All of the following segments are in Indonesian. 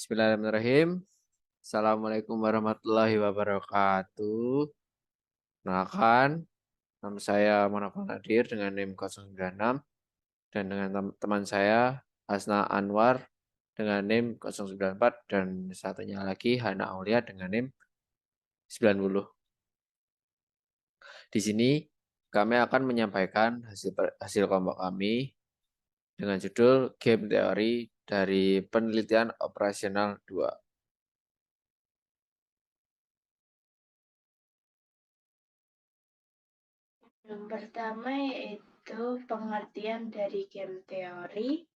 Bismillahirrahmanirrahim. Assalamualaikum warahmatullahi wabarakatuh. Perkenalkan, nama saya Monafal Nadir dengan NIM 096 dan dengan teman saya Hasna Anwar dengan NIM 094 dan satunya lagi Hana Aulia dengan NIM 90. Di sini kami akan menyampaikan hasil kelompok kami dengan judul Game Theory dari Penelitian Operasional 2. Yang pertama yaitu pengertian dari game teori.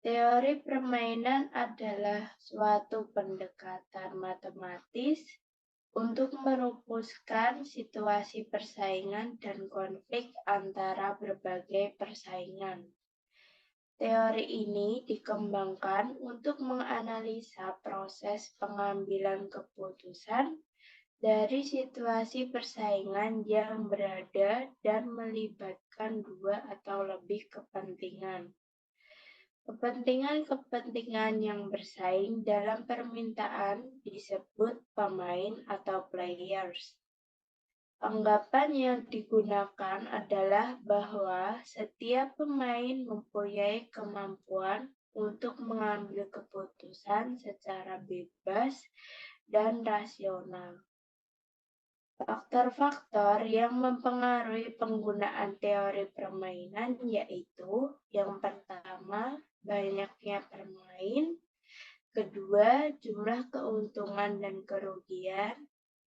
Teori permainan adalah suatu pendekatan matematis untuk merumuskan situasi persaingan dan konflik antara berbagai persaingan. Teori ini dikembangkan untuk menganalisa proses pengambilan keputusan dari situasi persaingan yang berada dan melibatkan dua atau lebih kepentingan. Kepentingan-kepentingan yang bersaing dalam permintaan disebut pemain atau players. Anggapan yang digunakan adalah bahwa setiap pemain mempunyai kemampuan untuk mengambil keputusan secara bebas dan rasional. Faktor-faktor yang mempengaruhi penggunaan teori permainan yaitu yang pertama, banyaknya permain, kedua, jumlah keuntungan dan kerugian,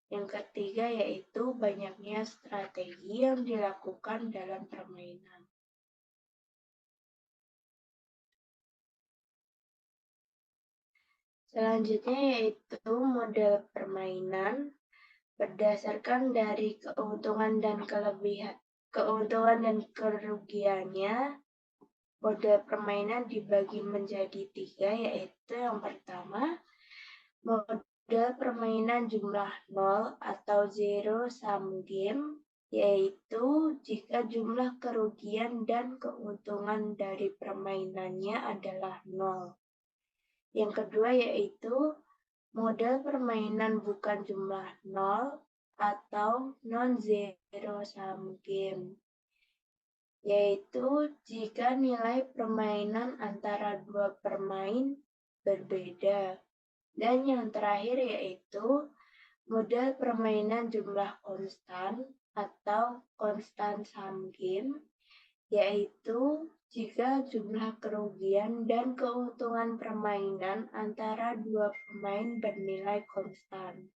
yang ketiga yaitu banyaknya strategi yang dilakukan dalam permainan. Selanjutnya yaitu model permainan berdasarkan dari keuntungan dan kerugiannya. Model permainan dibagi menjadi 3, yaitu yang pertama, model permainan jumlah 0 atau zero sum game, yaitu jika jumlah kerugian dan keuntungan dari permainannya adalah 0. Yang kedua yaitu model permainan bukan jumlah 0 atau non-zero sum game, yaitu jika nilai permainan antara dua pemain berbeda. Dan yang terakhir yaitu model permainan jumlah konstan atau constant sum game, yaitu jika jumlah kerugian dan keuntungan permainan antara dua pemain bernilai konstan.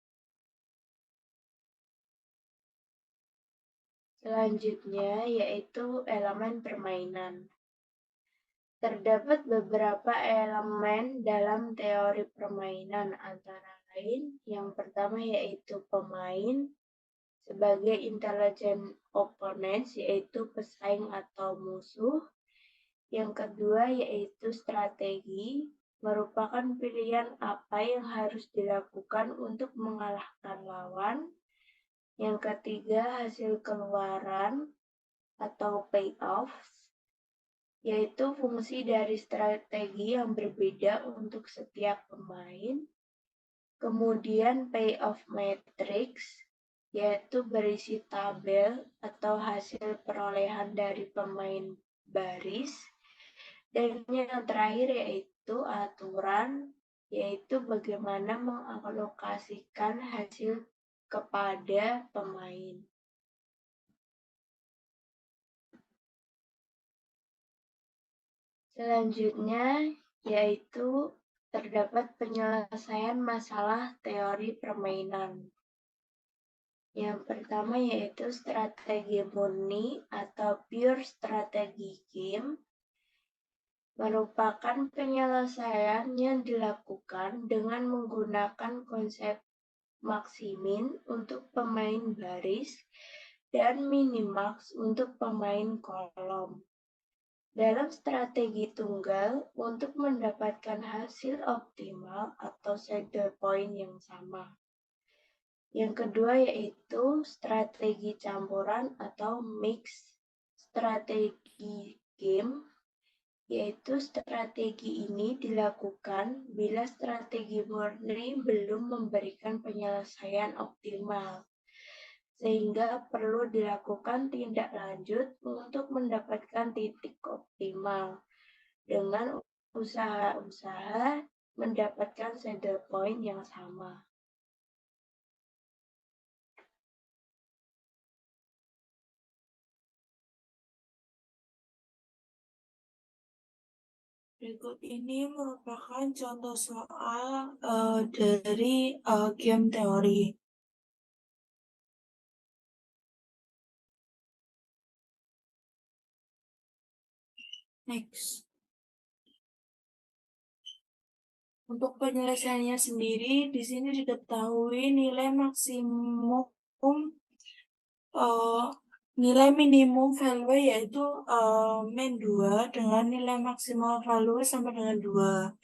Selanjutnya yaitu elemen permainan. Terdapat beberapa elemen dalam teori permainan, antara lain yang pertama yaitu pemain sebagai intelligent opponents, yaitu pesaing atau musuh. Yang kedua yaitu strategi, merupakan pilihan apa yang harus dilakukan untuk mengalahkan lawan. Yang ketiga hasil keluaran atau payoffs, yaitu fungsi dari strategi yang berbeda untuk setiap pemain. Kemudian payoff matrix, yaitu berisi tabel atau hasil perolehan dari pemain baris. Dan yang terakhir yaitu aturan, yaitu bagaimana mengalokasikan hasil kepada pemain. Selanjutnya yaitu terdapat penyelesaian masalah teori permainan. Yang pertama yaitu strategi murni atau pure strategy game, merupakan penyelesaian yang dilakukan dengan menggunakan konsep maksimin untuk pemain baris dan minimax untuk pemain kolom. Dalam strategi tunggal untuk mendapatkan hasil optimal atau saddle point yang sama. Yang kedua yaitu strategi campuran atau mix strategi game, yaitu strategi ini dilakukan bila strategi murni belum memberikan penyelesaian optimal, sehingga perlu dilakukan tindak lanjut untuk mendapatkan titik optimal dengan usaha-usaha mendapatkan saddle point yang sama. Berikut ini merupakan contoh soal dari game teori. Next. Untuk penyelesaiannya sendiri, di sini diketahui nilai maksimum nilai minimum value yaitu min 2 dengan nilai maksimal value sama dengan 2.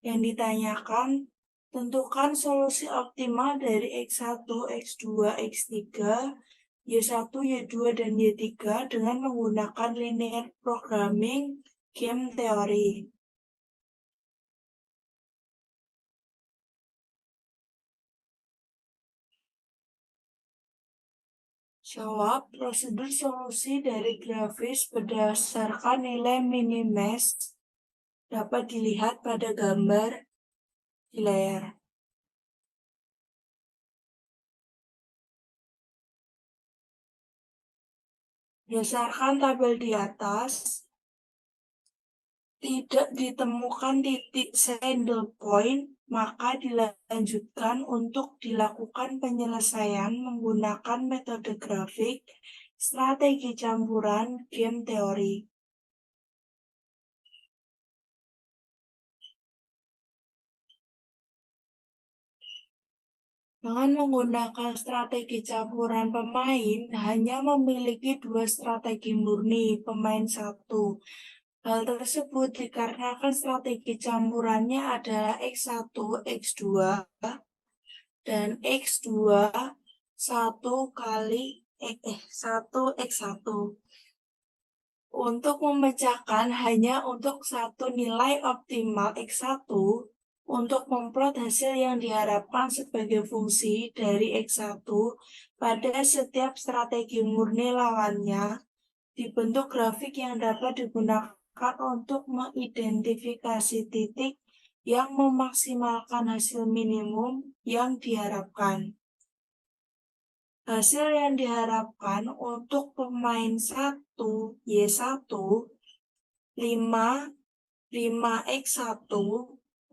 Yang ditanyakan, tentukan solusi optimal dari X1, X2, X3, Y1, Y2, dan Y3 dengan menggunakan linear programming game teori. Jawab, prosedur solusi dari grafis berdasarkan nilai minimax dapat dilihat pada gambar di layar. Berdasarkan tabel di atas, tidak ditemukan titik saddle point, maka dilanjutkan untuk dilakukan penyelesaian menggunakan metode grafik, strategi campuran, game teori. Dengan menggunakan strategi campuran pemain, hanya memiliki 2 strategi murni pemain 1. Hal tersebut dikarenakan strategi campurannya adalah X1, X2, dan X2 1 X1. Untuk memecahkan hanya untuk satu nilai optimal X1, untuk memplot hasil yang diharapkan sebagai fungsi dari X1 pada setiap strategi murni lawannya, dibentuk grafik yang dapat digunakan untuk mengidentifikasi titik yang memaksimalkan hasil minimum yang diharapkan. Hasil yang diharapkan untuk pemain 1, Y1, 5 5x1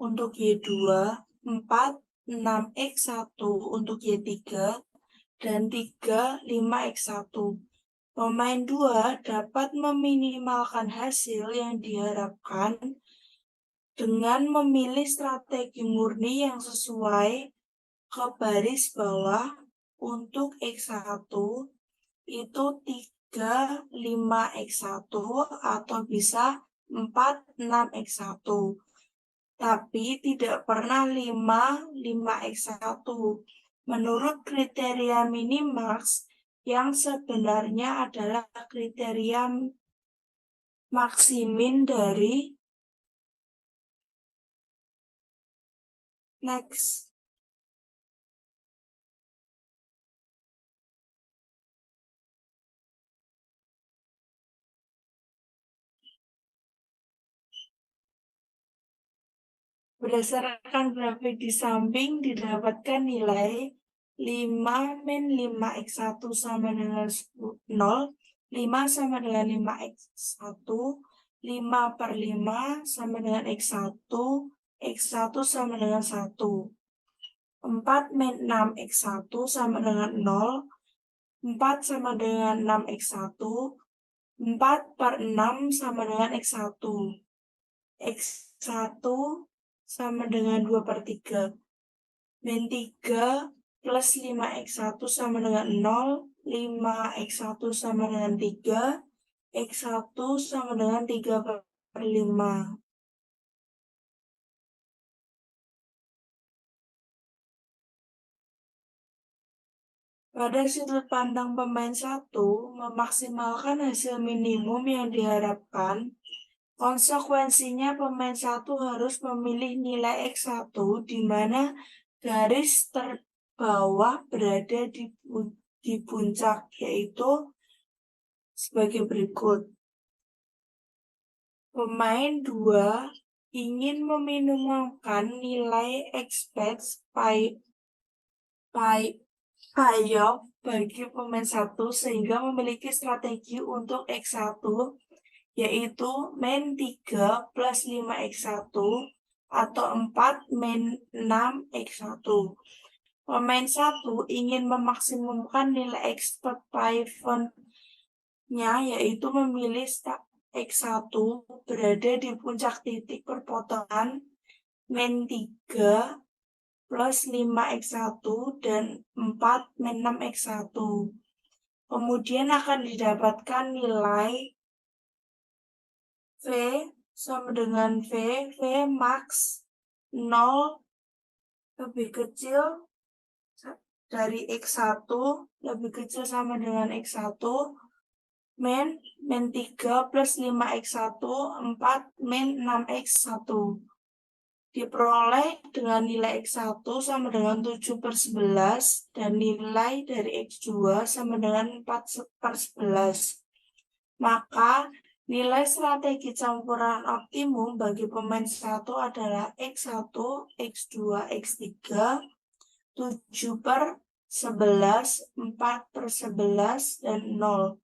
untuk Y2, 4 6x1 untuk Y3, dan 3 5x1. Pemain 2 dapat meminimalkan hasil yang diharapkan dengan memilih strategi murni yang sesuai ke baris bawah. Untuk X1 itu 3 5x1 atau bisa 4 6x1. Tapi tidak pernah 5 5x1 menurut kriteria minimax yang sebenarnya adalah kriteria maksimin dari next. Berdasarkan grafik di samping didapatkan nilai 5 min 5x1 sama dengan 0, 5 sama dengan 5x1, 5 per 5 sama dengan x1, x1 sama dengan 1. 4 min 6x1 sama dengan 0, 4 sama dengan 6x1, 4 per 6 sama dengan x1. X1 sama dengan 2 per 3. Min 3 plus 5x1 sama dengan 0, 5x1 sama dengan 3, x1 sama dengan 3 per 5. Pada sudut pandang pemain 1, memaksimalkan hasil minimum yang diharapkan, Konsekuensinya pemain 1 harus memilih nilai X1 di mana garis terbawah berada di puncak, yaitu sebagai berikut. Pemain 2 ingin meminimalkan nilai expects payoff bagi pemain 1 sehingga memiliki strategi untuk X1, yaitu min 3 plus 5x1 atau 4 min 6x1. Pemain 1 ingin memaksimumkan nilai expert pivot-nya, yaitu memilih X1 berada di puncak titik perpotongan min 3 plus 5x1 dan 4 min 6x1. Kemudian akan didapatkan nilai V sama dengan V max 0 lebih kecil dari X1 lebih kecil sama dengan X1 min 3 plus 5x1 4 min 6x1 diperoleh dengan nilai X1 sama dengan 7/11 dan nilai dari X2 sama dengan 4/11. Maka nilai strategi campuran optimum bagi pemain 1 adalah X1, X2, X3, 7/11, 4/11, dan 0.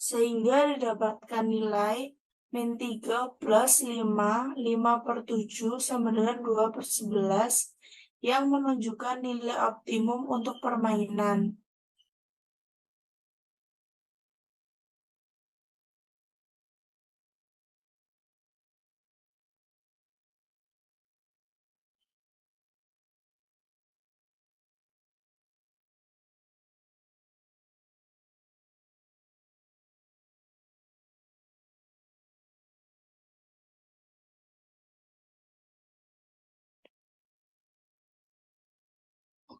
Sehingga didapatkan nilai min 3 plus 5, 5/7 sama dengan 2/11 yang menunjukkan nilai optimum untuk permainan.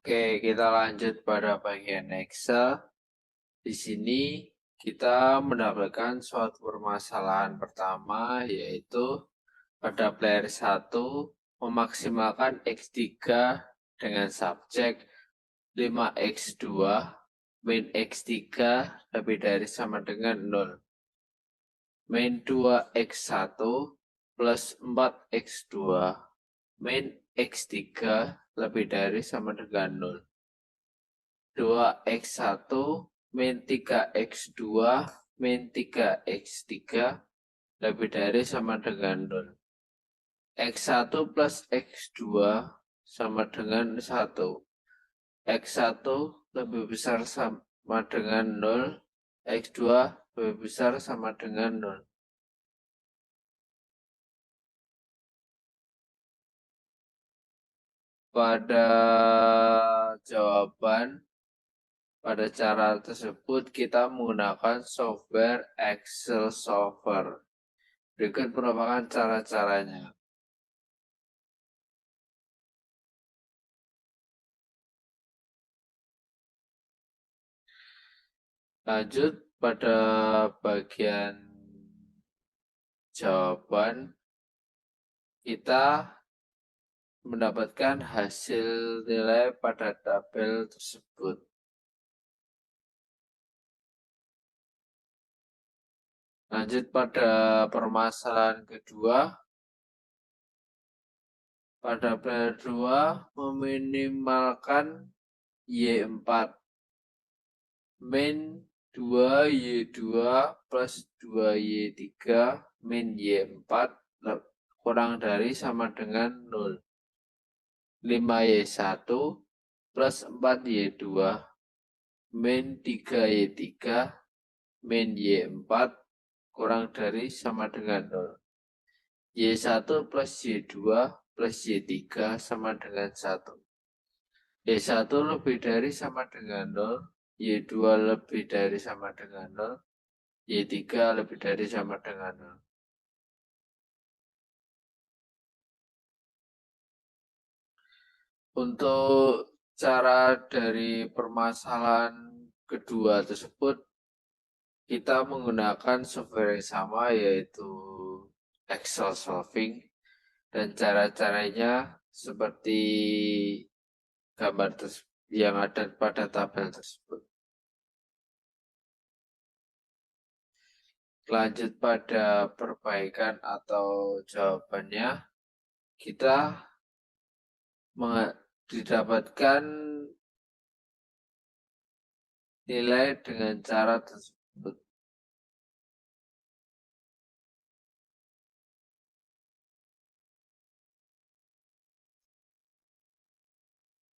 Oke, kita lanjut pada bagian Excel. Di sini kita mendapatkan suatu permasalahan pertama, yaitu pada player 1 memaksimalkan X3 dengan subjek 5x2 min X3 lebih dari sama dengan 0. Min 2x1 plus 4x2 min X3 lebih dari sama dengan 0. 2x1 min 3x2 min 3x3 lebih dari sama dengan 0. X1 plus X2 sama dengan 1. X1 lebih besar sama dengan 0. X2 lebih besar sama dengan 0. Pada cara tersebut kita menggunakan software Excel Solver. Berikut merupakan cara-caranya. Lanjut pada bagian jawaban, kita mendapatkan hasil nilai pada tabel tersebut. Lanjut pada permasalahan kedua. Pada player 2 meminimalkan Y4 min 2Y2 plus 2Y3 min Y4 kurang dari sama dengan 0. 5Y1 plus 4Y2 min 3Y3 min Y4 kurang dari sama dengan 0. Y1 plus Y2 plus Y3 sama dengan 1. Y1 lebih dari sama dengan 0. Y2 lebih dari sama dengan 0. Y3 lebih dari sama dengan 0. Untuk cara dari permasalahan kedua tersebut, kita menggunakan software yang sama, yaitu Excel solving, dan cara-caranya seperti gambar yang ada pada tabel tersebut. Lanjut pada perbaikan atau jawabannya, kita didapatkan nilai dengan cara tersebut.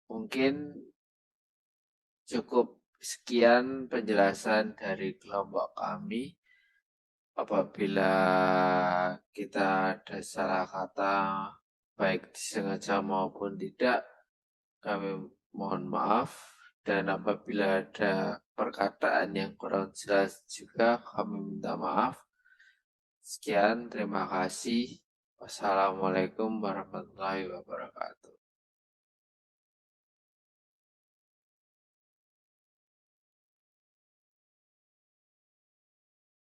Mungkin cukup sekian penjelasan dari kelompok kami. Apabila kita ada salah kata, baik disengaja maupun tidak, kami mohon maaf. Dan apabila ada perkataan yang kurang jelas juga, kami minta maaf. Sekian, terima kasih. Wassalamualaikum warahmatullahi wabarakatuh.